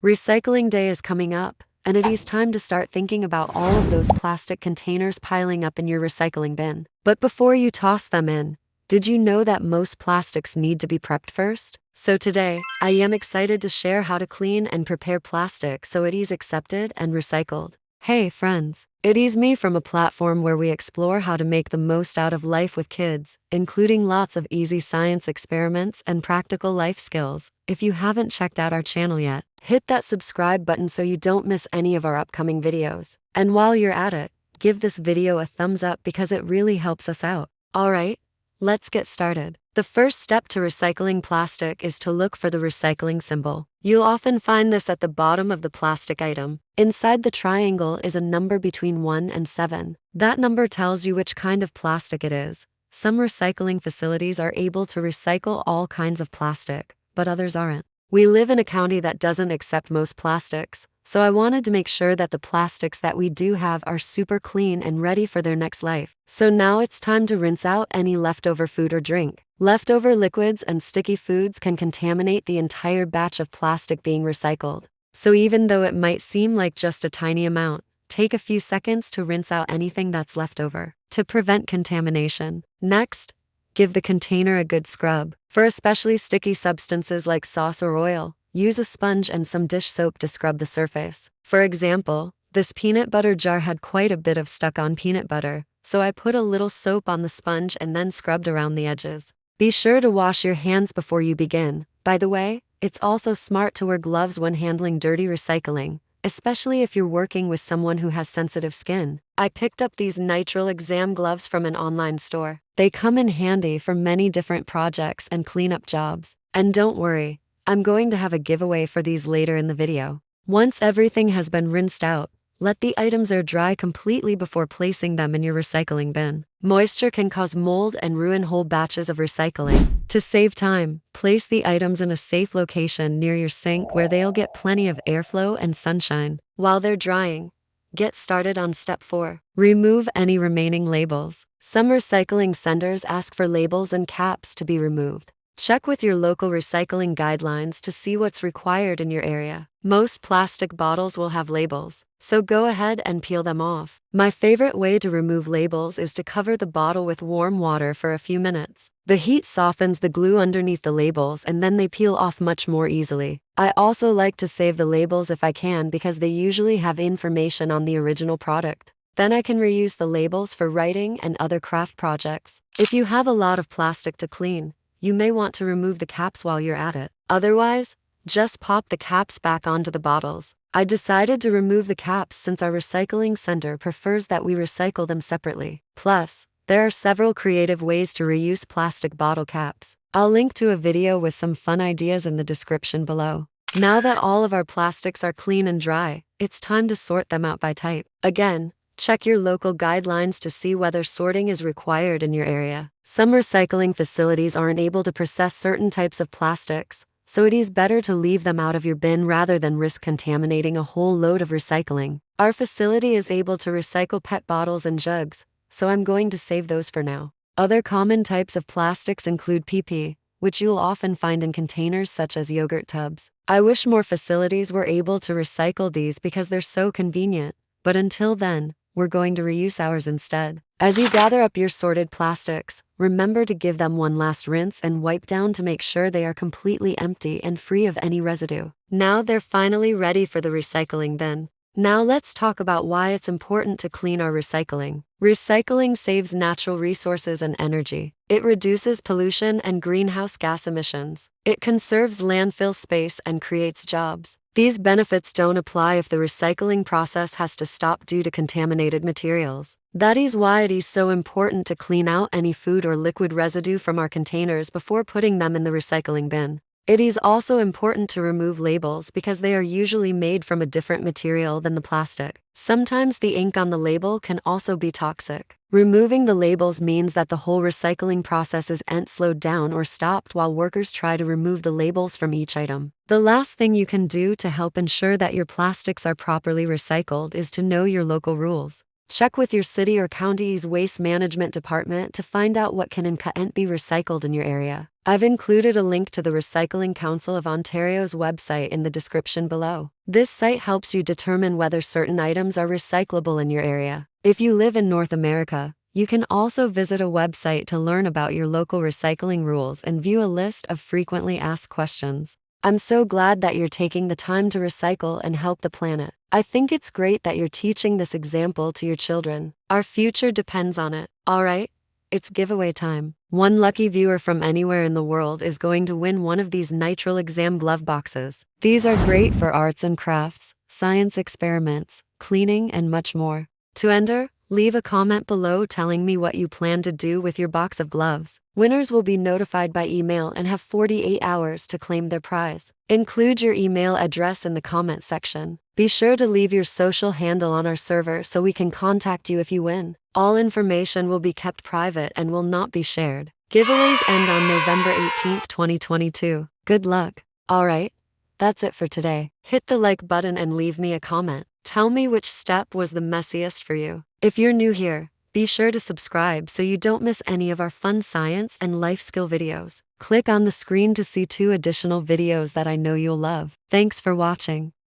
Recycling Day is coming up, and it is time to start thinking about all of those plastic containers piling up in your recycling bin. But before you toss them in, did you know that most plastics need to be prepped first? So today, I am excited to share how to clean and prepare plastic so it is accepted and recycled. Hey friends, it is me from a platform where we explore how to make the most out of life with kids, including lots of easy science experiments and practical life skills. If you haven't checked out our channel yet, hit that subscribe button so you don't miss any of our upcoming videos. And while you're at it, give this video a thumbs up because it really helps us out. Alright, let's get started. The first step to recycling plastic is to look for the recycling symbol. You'll often find this at the bottom of the plastic item. Inside the triangle is a number between 1 and 7. That number tells you which kind of plastic it is. Some recycling facilities are able to recycle all kinds of plastic, but others aren't. We live in a county that doesn't accept most plastics, so I wanted to make sure that the plastics that we do have are super clean and ready for their next life. So now it's time to rinse out any leftover food or drink. Leftover liquids and sticky foods can contaminate the entire batch of plastic being recycled. So even though it might seem like just a tiny amount, take a few seconds to rinse out anything that's left over to prevent contamination. Next, give the container a good scrub. For especially sticky substances like sauce or oil, use a sponge and some dish soap to scrub the surface. For example, this peanut butter jar had quite a bit of stuck-on peanut butter, so I put a little soap on the sponge and then scrubbed around the edges. Be sure to wash your hands before you begin. By the way, it's also smart to wear gloves when handling dirty recycling, especially if you're working with someone who has sensitive skin. I picked up these nitrile exam gloves from an online store. They come in handy for many different projects and cleanup jobs. And don't worry, I'm going to have a giveaway for these later in the video. Once everything has been rinsed out, let the items air dry completely before placing them in your recycling bin. Moisture can cause mold and ruin whole batches of recycling. To save time, place the items in a safe location near your sink where they'll get plenty of airflow and sunshine. While they're drying, get started on step 4. Remove any remaining labels. Some recycling centers ask for labels and caps to be removed. Check with your local recycling guidelines to see what's required in your area. Most plastic bottles will have labels, so go ahead and peel them off. My favorite way to remove labels is to cover the bottle with warm water for a few minutes. The heat softens the glue underneath the labels and then they peel off much more easily. I also like to save the labels if I can because they usually have information on the original product. Then I can reuse the labels for writing and other craft projects. If you have a lot of plastic to clean, you may want to remove the caps while you're at it. Otherwise, just pop the caps back onto the bottles. I decided to remove the caps since our recycling center prefers that we recycle them separately. Plus, there are several creative ways to reuse plastic bottle caps. I'll link to a video with some fun ideas in the description below. Now that all of our plastics are clean and dry, it's time to sort them out by type. Again, check your local guidelines to see whether sorting is required in your area. Some recycling facilities aren't able to process certain types of plastics, so it is better to leave them out of your bin rather than risk contaminating a whole load of recycling. Our facility is able to recycle PET bottles and jugs, so I'm going to save those for now. Other common types of plastics include PP, which you'll often find in containers such as yogurt tubs. I wish more facilities were able to recycle these because they're so convenient, but until then, we're going to reuse ours instead. As you gather up your sorted plastics, remember to give them one last rinse and wipe down to make sure they are completely empty and free of any residue. Now they're finally ready for the recycling bin. Now let's talk about why it's important to clean our recycling. Recycling saves natural resources and energy. It reduces pollution and greenhouse gas emissions. It conserves landfill space and creates jobs. These benefits don't apply if the recycling process has to stop due to contaminated materials. That is why it is so important to clean out any food or liquid residue from our containers before putting them in the recycling bin. It is also important to remove labels because they are usually made from a different material than the plastic. Sometimes the ink on the label can also be toxic. Removing the labels means that the whole recycling process isn't slowed down or stopped while workers try to remove the labels from each item. The last thing you can do to help ensure that your plastics are properly recycled is to know your local rules. Check with your city or county's waste management department to find out what can and can't be recycled in your area. I've included a link to the Recycling Council of Ontario's website in the description below. This site helps you determine whether certain items are recyclable in your area. If you live in North America, you can also visit a website to learn about your local recycling rules and view a list of frequently asked questions. I'm so glad that you're taking the time to recycle and help the planet. I think it's great that you're teaching this example to your children. Our future depends on it. All right, it's giveaway time. One lucky viewer from anywhere in the world is going to win one of these nitrile exam glove boxes. These are great for arts and crafts, science experiments, cleaning, and much more. To enter, leave a comment below telling me what you plan to do with your box of gloves. Winners will be notified by email and have 48 hours to claim their prize. Include your email address in the comment section. Be sure to leave your social handle on our server so we can contact you if you win. All information will be kept private and will not be shared. Giveaways end on November 18th, 2022. Good luck. All right, that's it for today. Hit the like button and leave me a comment. Tell me which step was the messiest for you. If you're new here, be sure to subscribe so you don't miss any of our fun science and life skill videos. Click on the screen to see 2 additional videos that I know you'll love. Thanks for watching.